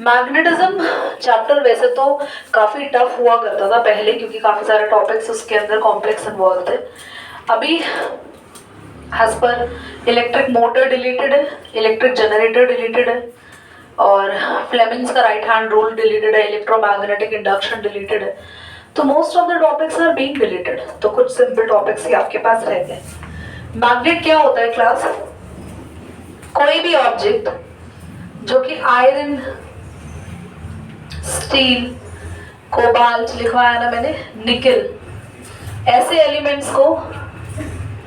Magnetism chapter वैसे तो काफी टफ हुआ करता था पहले, क्योंकि काफी सारे टॉपिक्स उसके अंदर कॉम्प्लेक्स इन्वॉल्व थे। अभी एज पर इलेक्ट्रिक मोटर डिलीटेड है, इलेक्ट्रिक जनरेटर डिलीटेड है, और फ्लेमिंग्स का राइट हैंड रूल डिलीटेड है, इलेक्ट्रोमैग्नेटिक इंडक्शन डिलीटेड है। तो most of the topics are being deleted. तो कुछ सिंपल टॉपिक्स ही आपके पास रहते हैं। मैग्नेट क्या होता है क्लास? कोई भी ऑब्जेक्ट जो कि आयरन, स्टील, कोबाल्ट लिखवाया ना मैंने, निकल, ऐसे एलिमेंट्स को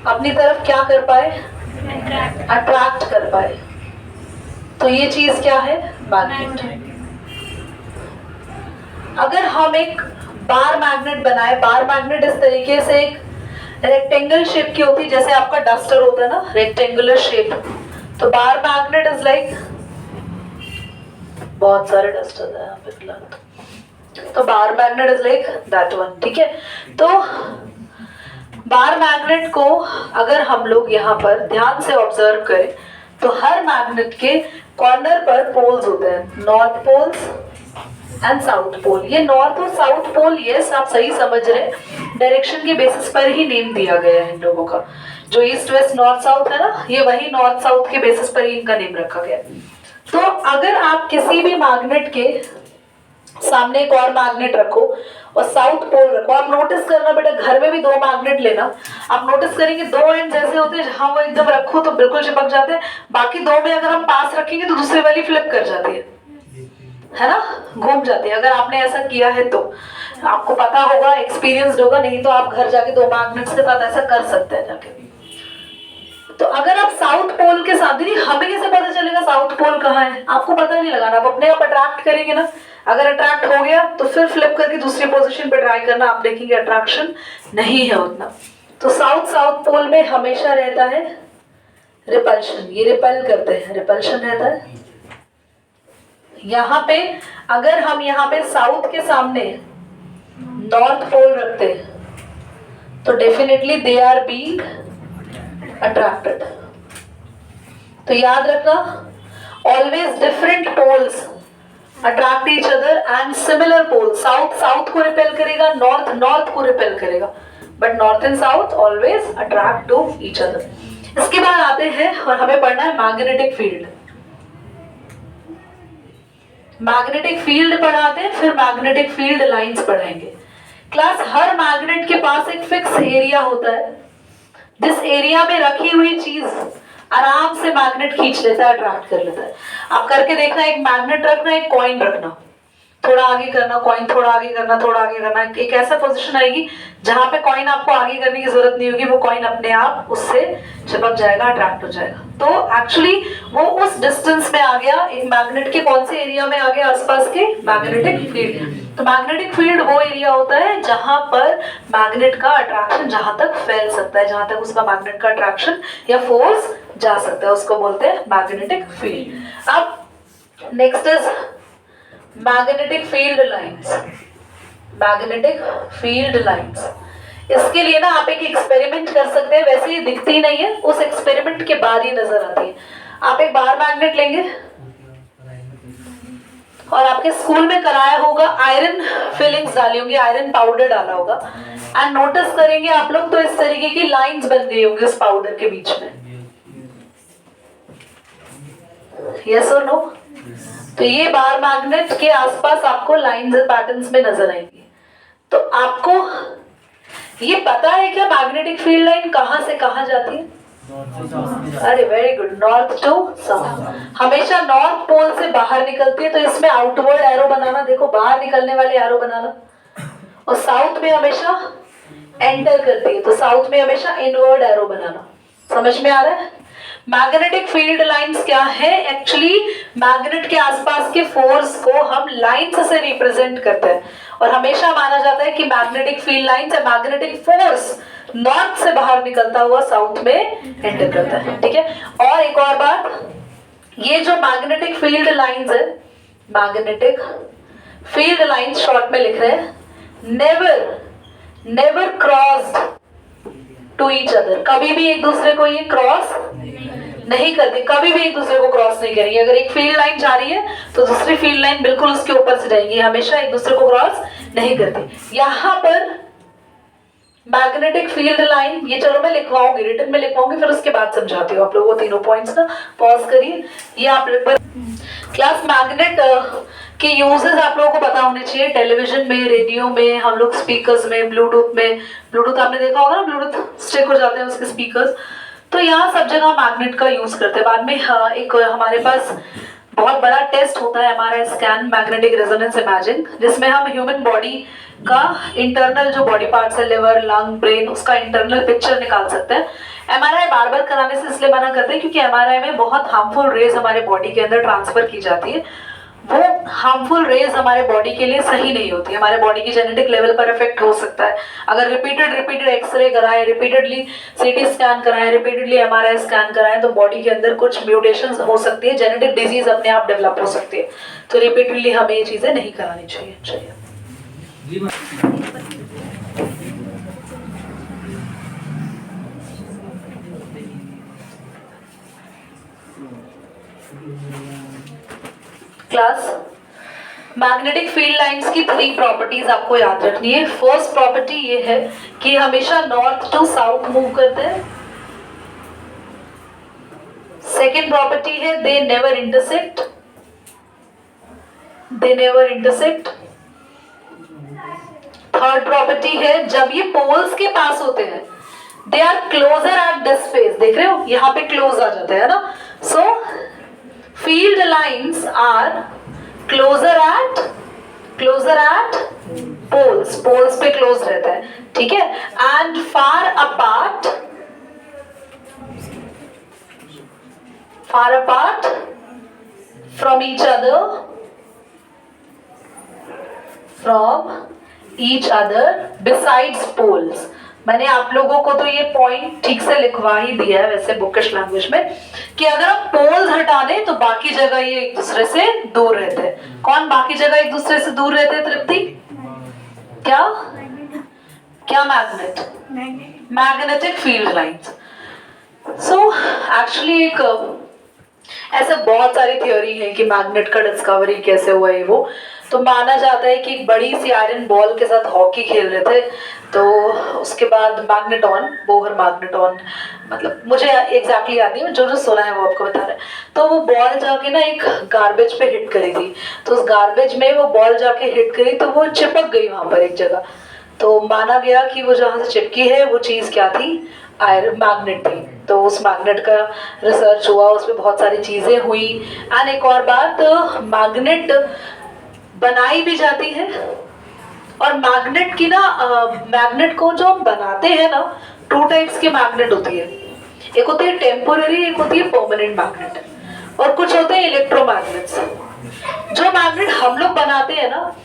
अपनी तरफ क्या कर पाए? अट्रैक्ट कर पाए। तो ये चीज क्या है? मैग्नेट। अगर हम एक बार मैग्नेट बनाए, बार मैग्नेट इस तरीके से एक रेक्टेंगल शेप की होती है, जैसे आपका डस्टर होता है ना, रेक्टेंगुलर शेप। तो बार मैग्नेट इज लाइक, बहुत सारे डस्टर है यहाँ पे फिलहाल, तो bar magnet is like that one. ठीक है, तो बार मैग्नेट को अगर हम लोग यहाँ पर ध्यान से ऑब्जर्व करें तो हर मैग्नेट के कॉर्नर पर पोल्स होते हैं, north poles and south pole. ये नॉर्थ और साउथ पोल, यस आप सही समझ रहे हैं, डायरेक्शन के बेसिस पर ही नेम दिया गया है इन लोगों का। जो ईस्ट वेस्ट नॉर्थ साउथ है ना, ये वही नॉर्थ साउथ के बेसिस पर ही इनका नेम रखा गया। तो अगर आप किसी भी मैग्नेट के सामने एक और मैग्नेट रखो और साउथ पोल रखो, आप नोटिस करना बेटा, घर में भी दो मैग्नेट लेना, आप नोटिस करेंगे दो एंड जैसे होते हैं, जहां वो एकदम रखो तो बिल्कुल चिपक जाते हैं, बाकी दो में अगर हम पास रखेंगे तो दूसरी वाली फ्लिप कर जाती है ना, घूम जाती है। अगर आपने ऐसा किया है तो आपको पता होगा, एक्सपीरियंस्ड होगा, नहीं तो आप घर जाके दो मैग्नेट्स के साथ ऐसा कर सकते हैं जाके। तो अगर आप साउथ पोल के साथ, दीदी हमें कैसे पता चलेगा साउथ पोल कहाँ है? आपको पता नहीं लगाना, आप अपने आप अट्रैक्ट करेंगे ना। अगर अट्रैक्ट हो गया तो फिर फ्लिप करके दूसरी पोजीशन पे ट्राई करना, आप देखेंगे अट्रैक्शन नहीं है उतना। तो साउथ पोल में हमेशा रहता है रिपल्शन, ये रिपल करते हैं, रिपल्शन रहता है। यहाँ पे अगर हम यहाँ पे साउथ के सामने नॉर्थ पोल रखते हैं तो definitely they are being attracted. तो याद रखना, always different poles attract each other and similar pole. South को रिपेल करेगा, नॉर्थ को रिपेल करेगा, but north and south always attract to each other. इसके बाद आते हैं और हमें पढ़ना है मैग्नेटिक फील्ड। मैग्नेटिक फील्ड पढ़ाते हैं, फिर मैग्नेटिक फील्ड लाइंस पढ़ाएंगे। क्लास, हर मैग्नेट के पास एक फिक्स एरिया होता है, जिस एरिया में रखी हुई चीज आराम से मैग्नेट खींच लेता है, अट्रैक्ट कर लेता है। आप करके देखना, एक मैग्नेट रखना, एक कॉइन रखना, थोड़ा आगे करना कॉइन, थोड़ा आगे करना, थोड़ा आगे करना, एक ऐसा पोजीशन आएगी जहां पे कॉइन आपको आगे करने की जरूरत नहीं होगी, वो कॉइन अपने आप उससे चिपक जाएगा, अट्रैक्ट हो जाएगा। तो एक्चुअली वो उस डिस्टेंस में आ गया, एक मैग्नेट के कौन से एरिया में आ गया? आसपास के मैग्नेटिक फील्ड। तो मैग्नेटिक फील्ड वो एरिया होता है जहां पर मैग्नेट का अट्रैक्शन जहां तक फैल सकता है, जहां तक उसका मैग्नेट का अट्रैक्शन या फोर्स जा सकता है, उसको बोलते हैं मैग्नेटिक फील्ड। अब next is magnetic field lines. Magnetic field lines, इसके लिए ना आप एक एक्सपेरिमेंट कर सकते हैं, वैसे ये दिखती नहीं है, उस एक्सपेरिमेंट के बाद ही नजर आती है। आप एक बार मैग्नेट लेंगे और आपके स्कूल में कराया होगा, आयरन फिलिंग्स डाली होंगी, आयरन पाउडर डाला होगा, एंड नोटिस करेंगे आप लोग तो इस तरीके की लाइंस बन गई होंगी उस पाउडर के बीच में। यस और नो? तो ये बार मैग्नेट के आसपास आपको लाइंस और पैटर्न्स में नजर आएंगी। तो आपको ये पता है क्या मैग्नेटिक फील्ड लाइन कहां से कहां जाती है? अरे very good, north to south. हमेशा नॉर्थ पोल से बाहर निकलती है, तो इसमें आउटवर्ड एरो बनाना, देखो बाहर निकलने वाले एरो बनाना, और साउथ में हमेशा एंटर करती है, तो साउथ में हमेशा इनवर्ड एरो बनाना। समझ में आ रहा है? मैग्नेटिक फील्ड लाइंस क्या है? एक्चुअली मैग्नेट के आसपास के फोर्स को हम लाइंस से रिप्रेजेंट करते हैं, और हमेशा माना जाता है कि मैग्नेटिक फील्ड लाइंस या मैग्नेटिक फोर्स नॉर्थ से बाहर निकलता हुआ साउथ में एंटर करता है। ठीक है, और एक और बात, ये जो मैग्नेटिक फील्ड लाइंस है, मैग्नेटिक फील्ड लाइंस शॉर्ट में लिख रहे हैं, never crossed to each other, कभी भी एक दूसरे को ये क्रॉस नहीं करती, कभी भी एक दूसरे को क्रॉस नहीं करेंगे। अगर एक फील्ड लाइन जा रही है तो दूसरी फील्ड लाइन बिल्कुल उसके ऊपर से जाएंगी, हमेशा एक दूसरे को क्रॉस नहीं करती। यहाँ पर मैग्नेटिक फील्ड लाइन, ये चलो मैं लिखवाऊंगी, रिटन में लिखवाऊंगी, फिर उसके बाद समझाती हूँ आप लोगों को तीनों पॉइंट्स ना। पॉज करिए, ये आप एक बार क्लास मैग्नेट के यूजेस आप लोगों को पता होने चाहिए। टेलीविजन में, रेडियो में, हम लोग स्पीकर्स में, ब्लूटूथ में, ब्लूटूथ आपने देखा होगा ना, ब्लूटूथ स्टिक हो जाते हैं उसके स्पीकर्स, तो यहाँ सब जगह मैग्नेट का यूज करते हैं। बाद में एक हमारे पास बहुत बड़ा टेस्ट होता है हमारा स्कैन, मैग्नेटिक रेजोनेंस इमेजिंग, जिसमें हम ह्यूमन बॉडी का इंटरनल जो बॉडी पार्ट्स है, लिवर, लंग, ब्रेन, उसका इंटरनल पिक्चर निकाल सकते हैं। एमआरआई बार बार कराने से इसलिए मना करते हैं क्योंकि एमआरआई में बहुत हार्मफुल रेज हमारे बॉडी के अंदर ट्रांसफर की जाती है। वो हार्मफुल रेज हमारे बॉडी के लिए सही नहीं होती, हमारे बॉडी की जेनेटिक लेवल पर इफेक्ट हो सकता है। अगर रिपीटेड एक्सरे कराएं, रिपीटेडली सीटी स्कैन कराएं, रिपीटेडली एमआरआई स्कैन कराएं, तो बॉडी के अंदर कुछ म्यूटेशंस हो सकती है, जेनेटिक डिजीज अपने आप डेवलप हो सकती है। तो रिपीटेडली हमें ये चीजें नहीं करानी चाहिए। चलिए क्लास, मैग्नेटिक फील्ड लाइंस की 3 प्रॉपर्टीज आपको याद रखनी है। फर्स्ट प्रॉपर्टी ये है कि हमेशा नॉर्थ टू साउथ मूव करते हैं। सेकेंड प्रॉपर्टी है they never intersect, they never intersect. Third property है जब ये पोल्स के पास होते हैं, they are closer at this face, देख रहे हो यहाँ पे क्लोज आ जाते हैं ना। सो field lines are closer at poles पे close रहता है, ठीक है, and far apart from each other besides poles। मैंने आप लोगों को तो ये पॉइंट ठीक से लिखवा ही दिया है वैसे बुकिश लैंग्वेज में, कि अगर हम पोल्स हटा दें तो बाकी जगह ये एक दूसरे से दूर रहते हैं। कौन बाकी जगह एक दूसरे से दूर रहते हैं तृप्ति? क्या क्या? Magnetic field lines. So actually एक ऐसे बहुत सारी थ्योरी है कि मैग्नेट का डिस्कवरी कैसे हुआ है। वो तो माना जाता है कि एक बड़ी सी आयरन बॉल के साथ हॉकी खेल रहे थे, तो उसके बाद मैग्नेटॉन, बोहर मैग्नेटॉन, मतलब मुझे एग्जैक्टली याद नहीं, जो सुना है वो आपको बता रहे हैं। तो वो बॉल जाके ना एक गार्बेज पे हिट करी थी, तो उस गार्बेज में वो बॉल जाके हिट करी तो वो चिपक गई वहां पर एक जगह। तो माना गया कि वो जहाँ से चिपकी है वो चीज़ क्या थी? आयरन मैग्नेट थी। तो उस मैग्नेट का रिसर्च हुआ, उसमें बहुत सारी चीज़ें हुई। एंड एक और बात, मैग्नेट बनाई भी जाती है, और मैग्नेट की ना मैग्नेट को जो हम बनाते हैं ना, 2 टाइप्स की मैग्नेट होती है। एक होती है टेम्पोररी, एक होती है परमानेंट मैग्नेट, और कुछ होते हैं इलेक्ट्रोमैग्नेट्स। जो मैग्नेट हम लोग बनाते हैं ना,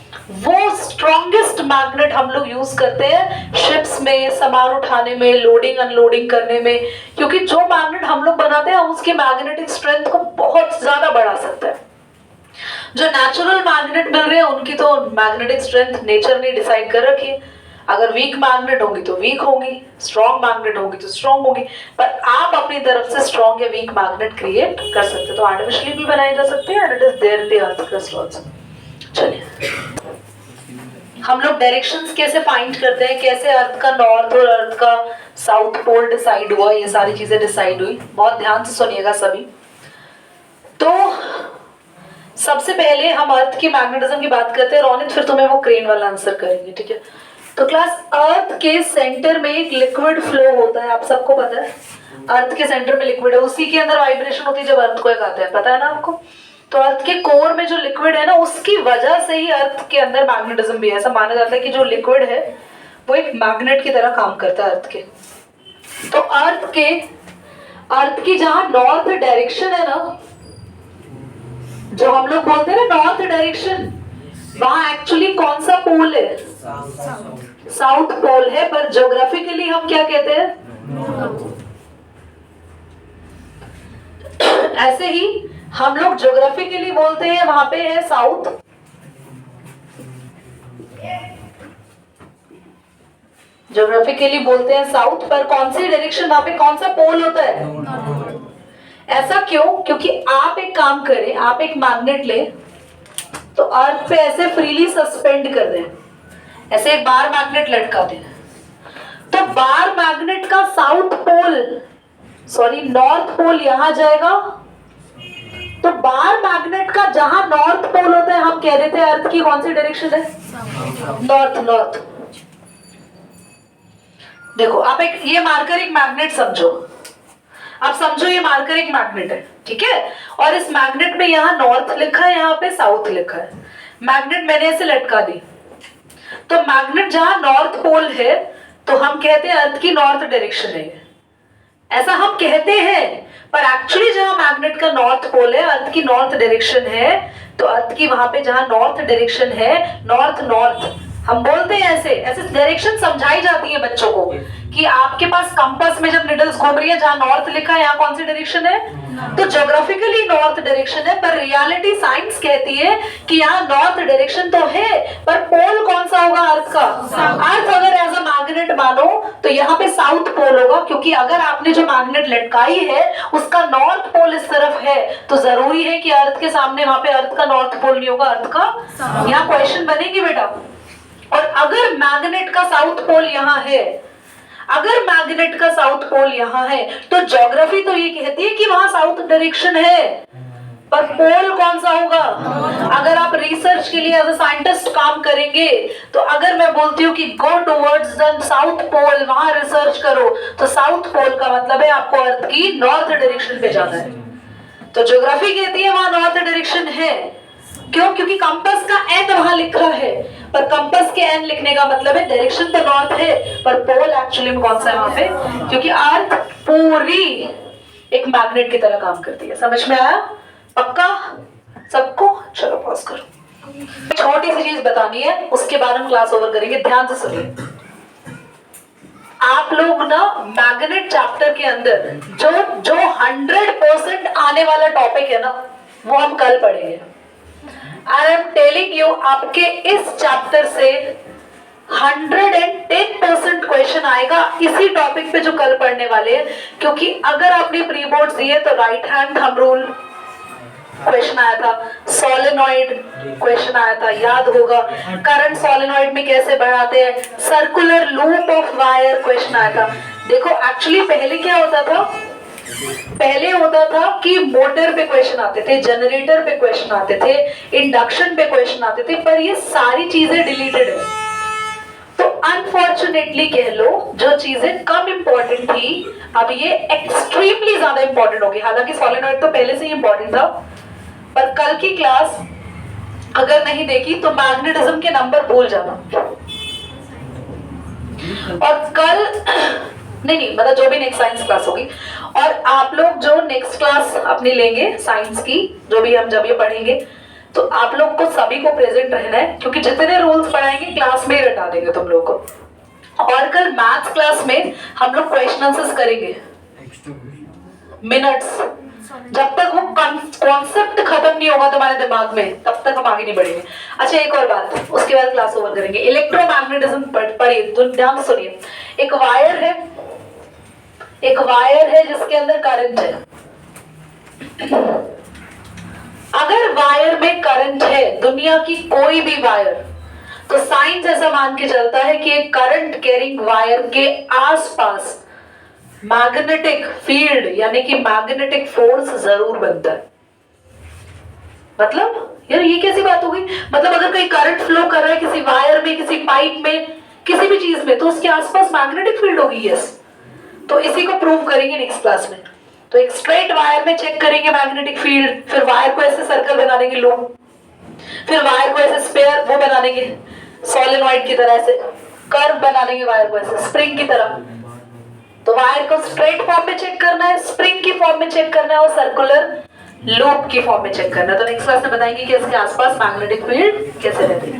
वो स्ट्रॉन्गेस्ट मैग्नेट हम लोग यूज करते हैं शिप्स में, सामान उठाने में, लोडिंग अनलोडिंग करने में, क्योंकि जो मैग्नेट हम लोग बनाते हैं उसकी मैग्नेटिक स्ट्रेंथ को बहुत ज्यादा बढ़ा सकता है। जो नेचुरल मैग्नेट मिल रहे हैं उनकी तो मैग्नेटिक स्ट्रेंथ नेचर ने डिसाइड कर रखी है। अगर वीक मैग्नेट होंगी तो वीक होंगी, स्ट्रॉन्ग मैग्नेट होंगी तो स्ट्रॉन्ग होंगी, पर आप अपनी तरफ से स्ट्रॉन्ग या वीक मैग्नेट क्रिएट कर सकते हो। तो आर्टिफिशियली भी बनाए जा सकते हैं, and it is there in the earth crust also. चलिए, हम लोग डायरेक्शंस कैसे फाइंड करते हैं, कैसे अर्थ का नॉर्थ और अर्थ का साउथ पोल डिसाइड हुआ, ये सारी चीजें डिसाइड हुई। बहुत ध्यान से सुनिएगा सभी। तो सबसे पहले हम अर्थ की मैग्नेटिज्म की बात करते हैं। रोनित फिर तुम्हें वो क्रेन वाला आंसर करेंगे, ठीक है? तो क्लास, अर्थ के सेंटर में एक लिक्विड फ्लो होता है, आप सबको पता है। अर्थ के सेंटर में लिक्विड है, उसी के अंदर वाइब्रेशन होती है जब अर्थ को कहते हैं, पता है ना आपको? तो अर्थ के कोर में जो लिक्विड है ना, उसकी वजह से ही अर्थ के अंदर मैग्नेटिज्म भी है। ऐसा माना जाता है कि जो लिक्विड है वो एक मैग्नेट की तरह काम करता है अर्थ के। तो अर्थ की जहां नॉर्थ डायरेक्शन है ना, जो हम लोग बोलते हैं ना नॉर्थ डायरेक्शन, वहां एक्चुअली कौन सा पोल है? साउथ पोल है, पर ज्योग्राफिकली हम क्या कहते हैं? ऐसे ही हम लोग ज्योग्राफिकली बोलते हैं वहां पे है साउथ, ज्योग्राफिकली बोलते हैं साउथ, पर कौन सी डायरेक्शन, वहां पे कौन सा पोल होता है? ऐसा क्यों? क्योंकि आप एक काम करें, आप एक मैग्नेट ले तो अर्थ पे ऐसे फ्रीली सस्पेंड कर दें, ऐसे एक बार मैग्नेट लटका दें, तो बार मैग्नेट का नॉर्थ पोल यहां जाएगा, तो बार मैग्नेट का जहां नॉर्थ पोल होता है, हम कह रहे थे अर्थ की कौन सी डायरेक्शन है? नॉर्थ। देखो आप ये मार्कर एक मैग्नेट समझो, आप समझो ये मार्कर एक मैग्नेट है, ठीक है, और इस मैग्नेट में यहाँ नॉर्थ लिखा है, यहाँ पे साउथ लिखा है, मैग्नेट मैंने ऐसे लटका दी, तो मैग्नेट जहां नॉर्थ पोल है तो हम कहते हैं अर्थ की नॉर्थ डायरेक्शन है, ऐसा हम कहते हैं, पर एक्चुअली जहां मैग्नेट का नॉर्थ पोल है, अर्थ की नॉर्थ डायरेक्शन है, तो अर्थ की वहां पे जहां नॉर्थ डायरेक्शन है, नॉर्थ हम बोलते हैं, ऐसे डायरेक्शन समझाई जाती है बच्चों को कि आपके पास कंपास में जब निडल्स घूम रही है, जहां नॉर्थ लिखा है यहाँ कौन सी डायरेक्शन है? तो ज्योग्राफिकली नॉर्थ डायरेक्शन है, पर रियलिटी साइंस कहती है कि यहाँ नॉर्थ डायरेक्शन तो है, पर पोल कौन सा होगा अर्थ का? अर्थ अगर एज अ मैग्नेट मानो तो यहाँ पे साउथ पोल होगा, क्योंकि अगर आपने जो मैग्नेट लटकाई है उसका नॉर्थ पोल इस तरफ है, तो जरूरी है कि अर्थ के सामने वहां पे अर्थ का नॉर्थ पोल नहीं होगा, अर्थ का। यहाँ क्वेश्चन बनेगी बेटा। और अगर मैग्नेट का साउथ पोल यहाँ है, अगर मैग्नेट का साउथ पोल यहाँ है, तो ज्योग्राफी तो ये कहती है कि वहां साउथ डायरेक्शन है, पर पोल कौन सा होगा? अगर आप रिसर्च के लिए एज अ साइंटिस्ट काम करेंगे, तो अगर मैं बोलती हूँ कि go towards the south pole, वहां रिसर्च करो, तो साउथ पोल का मतलब है आपको अर्थ की नॉर्थ डायरेक्शन पे जाना है, तो ज्योग्राफी कहती है वहां नॉर्थ डायरेक्शन है। क्यों? क्योंकि कंपास का एन वहां लिख रहा है, पर कंपास के एन लिखने का मतलब है डायरेक्शन तो नॉर्थ है, पर पोल एक्चुअली में कौन सा है वहां पे? क्योंकि अर्थ पूरी एक मैग्नेट की तरह काम करती है। समझ में आया? पक्का सबको? चलो पॉज करो। छोटी सी चीज बतानी है, उसके बाद हम क्लास ओवर करेंगे, ध्यान से सुनिए। आप लोग ना मैग्नेट चैप्टर के अंदर जो 100% आने वाला टॉपिक है ना, वो हम कल पढ़ेंगे। आई एम टेलिंग यू, आपके इस चैप्टर से 110% क्वेश्चन आएगा इसी टॉपिक पे जो कल पढ़ने वाले हैं, क्योंकि अगर आपने प्री बोर्ड दिए तो right hand thumb rule question आया था, सोलेनॉइड क्वेश्चन आया था, याद होगा, करंट सोलेनॉइड में कैसे बढ़ाते हैं, circular loop of wire question आया था। देखो एक्चुअली पहले क्या होता था, पहले होता था कि मोटर पे क्वेश्चन आते थे, जनरेटर पे क्वेश्चन आते थे, इंडक्शन पे क्वेश्चन आते थे, पर ये सारी चीजें डिलीटेड है। तो अनफॉर्चुनेटली कह लो, जो चीजें कम इंपॉर्टेंट थी अब ये एक्सट्रीमली ज्यादा इंपॉर्टेंट होगी। हालांकि सोलेनॉइड तो पहले से ही इंपॉर्टेंट था, पर कल की क्लास अगर नहीं देखी तो मैग्नेटिज्म के नंबर भूल जाना। और कल नहीं मतलब जो भी नेक्स्ट साइंस क्लास होगी, और आप लोग जो नेक्स्ट क्लास अपनी लेंगे साइंस की, जो भी हम जब ये पढ़ेंगे, तो आप लोग को सभी को प्रेजेंट रहना है, क्योंकि जितने रूल्स पढ़ाएंगे क्लास में ही रटा देंगे तुम लोग को। और कल मैथ्स क्लास में हम लोग क्वेश्चन आंसर्स करेंगे मिनट्स, जब तक वो कॉन्सेप्ट खत्म नहीं होगा तुम्हारे दिमाग में तब तक हम आगे नहीं बढ़ेंगे। अच्छा एक और बात, उसके बाद क्लास ओवर करेंगे। इलेक्ट्रोमैग्नेटिज्म पढ़िए, ध्यान से सुनिए। एक वायर है जिसके अंदर करंट है। अगर वायर में करंट है, दुनिया की कोई भी वायर, तो साइंस ऐसा मान के चलता है कि एक करंट कैरिंग वायर के आसपास मैग्नेटिक फील्ड यानी कि मैग्नेटिक फोर्स जरूर बनता है। मतलब यार ये कैसी बात हो गई? मतलब अगर कोई करंट फ्लो कर रहा है किसी वायर में, किसी पाइप में, किसी भी चीज में, तो उसके आसपास मैग्नेटिक फील्ड होगी। यस, तो इसी को प्रूव करेंगे नेक्स्ट क्लास में। तो एक स्ट्रेट वायर में चेक करेंगे मैग्नेटिक फील्ड, फिर वायर को ऐसे सर्कल बना देंगे लूप, फिर वायर को ऐसे स्पेयर वो बना देंगे सोलेनॉइड की तरह, ऐसे कर्व बना देंगे वायर को ऐसे स्प्रिंग की तरह। तो वायर को स्ट्रेट फॉर्म में चेक करना है, स्प्रिंग की फॉर्म में चेक करना है, और सर्कुलर लूप की फॉर्म में चेक करना है। तो नेक्स्ट क्लास में बताएंगे कि इसके आसपास मैग्नेटिक फील्ड कैसे रहती है।